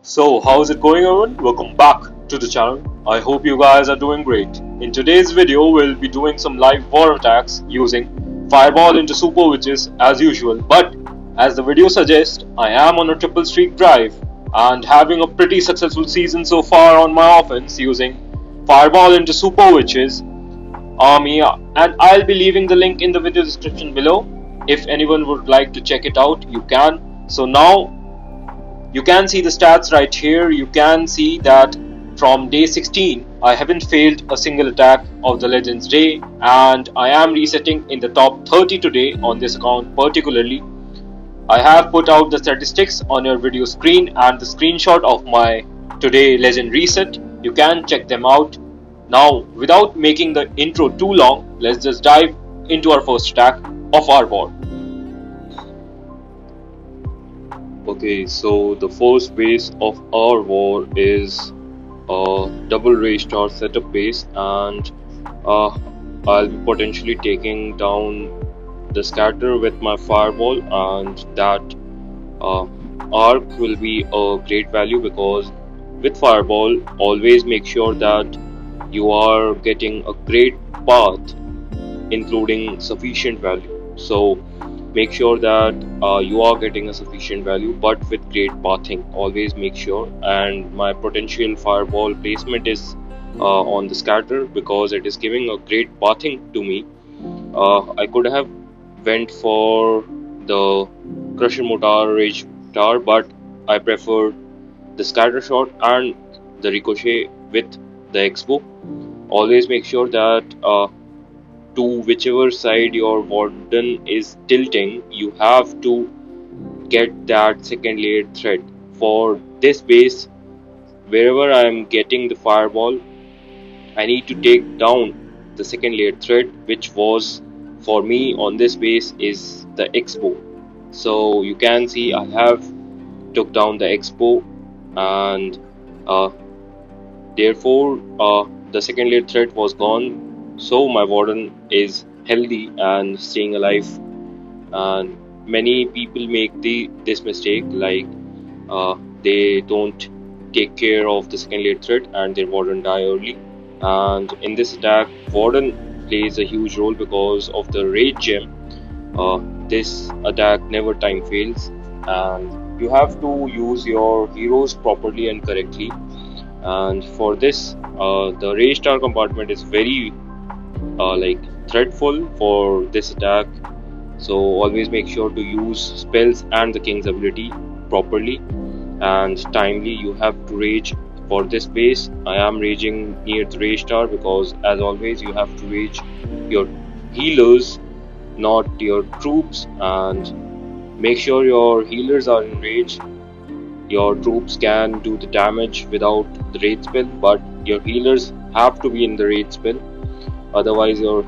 So, how's it going, everyone? Welcome back to the channel. I hope you guys are doing great. In today's video, we'll be doing some live war attacks using Fireball into Super Witches as usual. But as the video suggests, I am on a triple streak drive and having a pretty successful season so far on my offense using Fireball into Super Witches army, and I'll be leaving the link in the video description below. If anyone would like to check it out, you can. So now you can see the stats right here. You can see that from day 16 I haven't failed a single attack of the Legends Day, and I am resetting in the top 30 today on this account particularly. I have put out the statistics on your video screen and the screenshot of my today legend reset. You can check them out. Now, without making the intro too long, let's just dive into our first attack of our war. Okay, so the first base of our war is a double race star setup base, and uh, I'll be potentially taking down the scatter with my fireball, and that uh, arc will be a great value because with fireball, always make sure that you are getting a great path including sufficient value. So make sure that you are getting a sufficient value but with great pathing. Always make sure. And my potential fireball placement is on the scatter because it is giving a great pathing to me. I could have went for the crusher mortar rage tower, but I preferred the scatter shot and the ricochet with the expo. Always make sure that to whichever side your warden is tilting, you have to get that second layered thread. For this base, wherever I am getting the fireball, I need to take down the second layered thread, which was for me on this base is the expo. So you can see I have took down the expo, and uh, therefore the second layered thread was gone. So my warden is healthy and staying alive, and many people make this mistake, like they don't take care of the second layer threat and their warden die early. And in this attack, warden plays a huge role because of the rage gem. This attack never time fails, and you have to use your heroes properly and correctly. And for this, the rage star compartment is very like threatful for this attack. So always make sure to use spells and the king's ability properly and timely. You have to rage for this base. I am raging near the rage star because as always you have to rage your healers, not your troops, and make sure your healers are in rage. Your troops can do the damage without the rage spell, but your healers have to be in the rage spell, otherwise your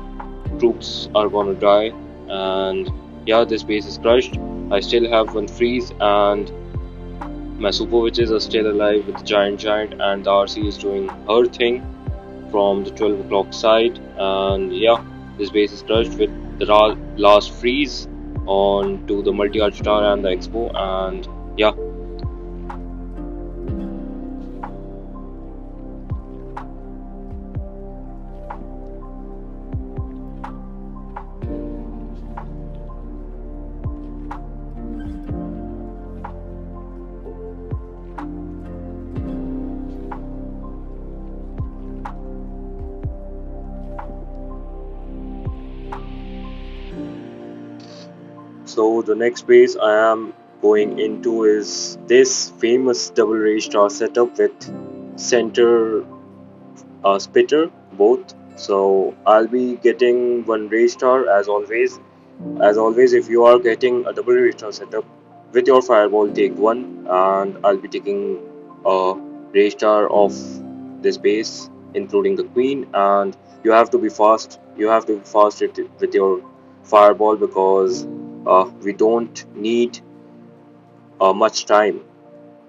troops are gonna die. And yeah, this base is crushed. I still have one freeze, and my super witches are still alive with the giant, and the RC is doing her thing from the 12 o'clock side. And yeah, this base is crushed with the last freeze on to the multi-arch tower and the expo. And yeah. So the next base I am going into is this famous double rage star setup with center spitter both. So I'll be getting one rage star as always. As always, if you are getting a double rage star setup with your fireball, take one, and I'll be taking a rage star of this base, including the queen. And you have to be fast. You have to be fast with your fireball because we don't need much time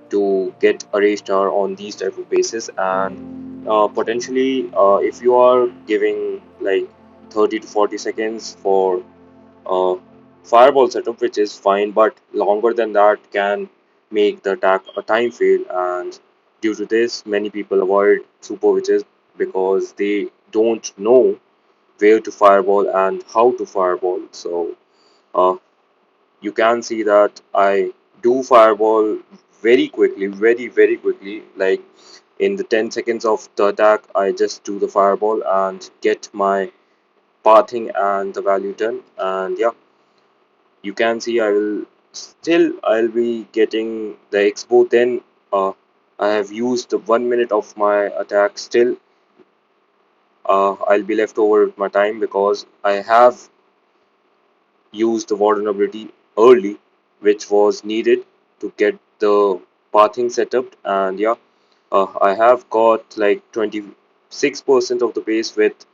to get a rage star on these type of bases. And potentially if you are giving like 30 to 40 seconds for fireball setup, which is fine, but longer than that can make the attack a time fail, and due to this, many people avoid super witches because they don't know where to fireball and how to fireball. So uh, you can see that I do fireball very quickly, very quickly. Like in the 10 seconds of the attack, I just do the fireball and get my pathing and the value done. And yeah, you can see I'll be getting the expo. Then I have used the 1 minute of my attack. Still, I'll be left over with my time because I have used the warden ability early, which was needed to get the pathing set up. And yeah, I have got like 26% of the base with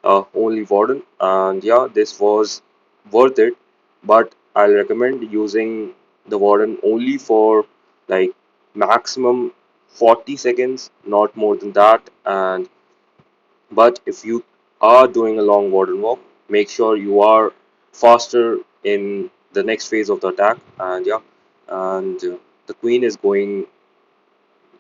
only warden, and yeah, this was worth it. But I'll recommend using the warden only for like maximum 40 seconds, not more than that. And but if you are doing a long warden walk, make sure you are faster in the next phase of the attack. And yeah, and the queen is going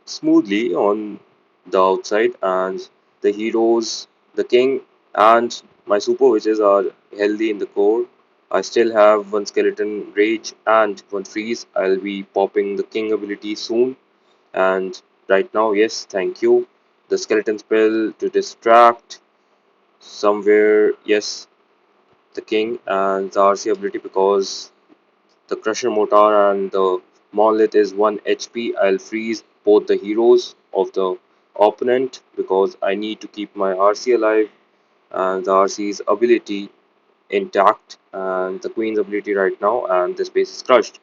smoothly on the outside, and the heroes, the king, and my super witches are healthy in the core. I still have one skeleton rage and one freeze. I'll be popping the king ability soon. And right now, yes, thank you. The skeleton spell to distract somewhere, yes, the king and the RC ability because the Crusher Mortar and the Monolith is 1 HP. I'll freeze both the heroes of the opponent because I need to keep my RC alive and the RC's ability intact and the Queen's ability right now, and this base is crushed.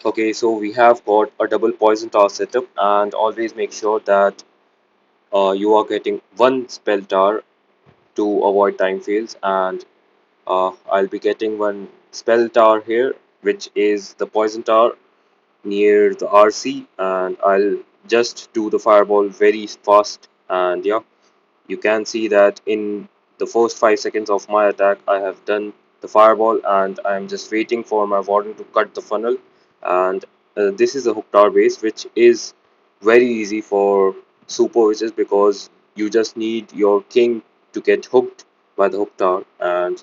Okay, so we have got a double poison tower setup, and always make sure that you are getting one spell tower to avoid time fails. And I'll be getting one spell tower here, which is the poison tower near the RC, and I'll just do the fireball very fast. And yeah, you can see that in the first 5 seconds of my attack, I have done the fireball, and I'm just waiting for my warden to cut the funnel. And this is a hook tower base, which is very easy for super witches because you just need your king to get hooked by the hook tower, and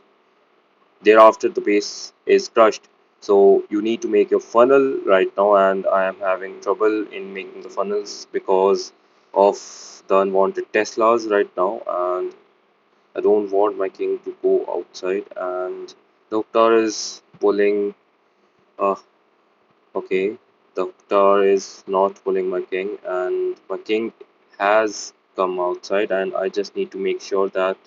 thereafter the base is crushed. So you need to make your funnel right now, and I am having trouble in making the funnels because of the unwanted Teslas right now, and I don't want my king to go outside. And the Octar is pulling. Uh, okay, the Octar is not pulling my king, and my king has come outside, and I just need to make sure that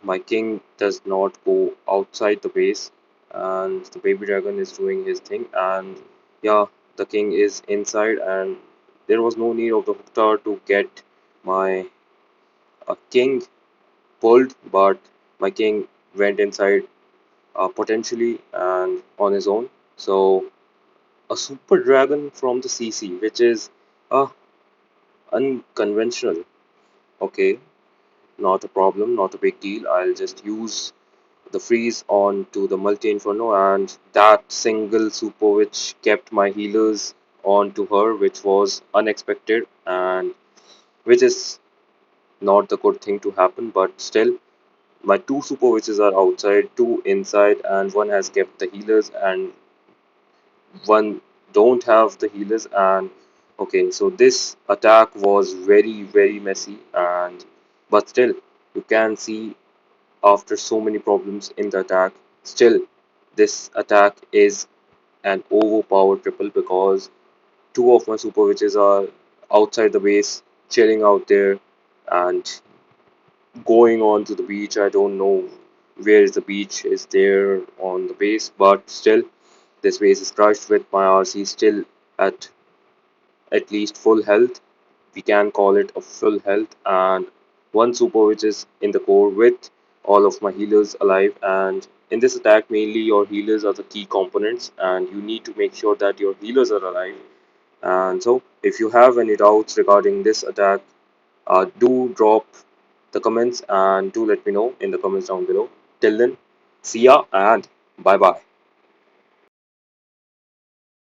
my king does not go outside the base, and the baby dragon is doing his thing. And yeah, the king is inside, and there was no need of the hook tower to get my king pulled, but my king went inside potentially and on his own. So a super dragon from the CC, which is uh, unconventional. Okay, not a problem, not a big deal. I'll just use the freeze on to the multi inferno, and that single super which kept my healers on to her, which was unexpected and which is not the good thing to happen. But still, my two super witches are outside, two inside, and one has kept the healers and one don't have the healers. And okay, so this attack was very messy, and but still you can see after so many problems in the attack, still this attack is an overpowered triple because two of my super witches are outside the base, chilling out there and going on to the beach. I don't know where is the beach is there on the base, but still this base is crushed with my RC still at least full health. We can call it a full health, and one super which is in the core with all of my healers alive. And in this attack, mainly your healers are the key components, and you need to make sure that your healers are alive. And so, if you have any doubts regarding this attack, do drop the comments and do let me know in the comments down below. Till then, see ya and bye bye.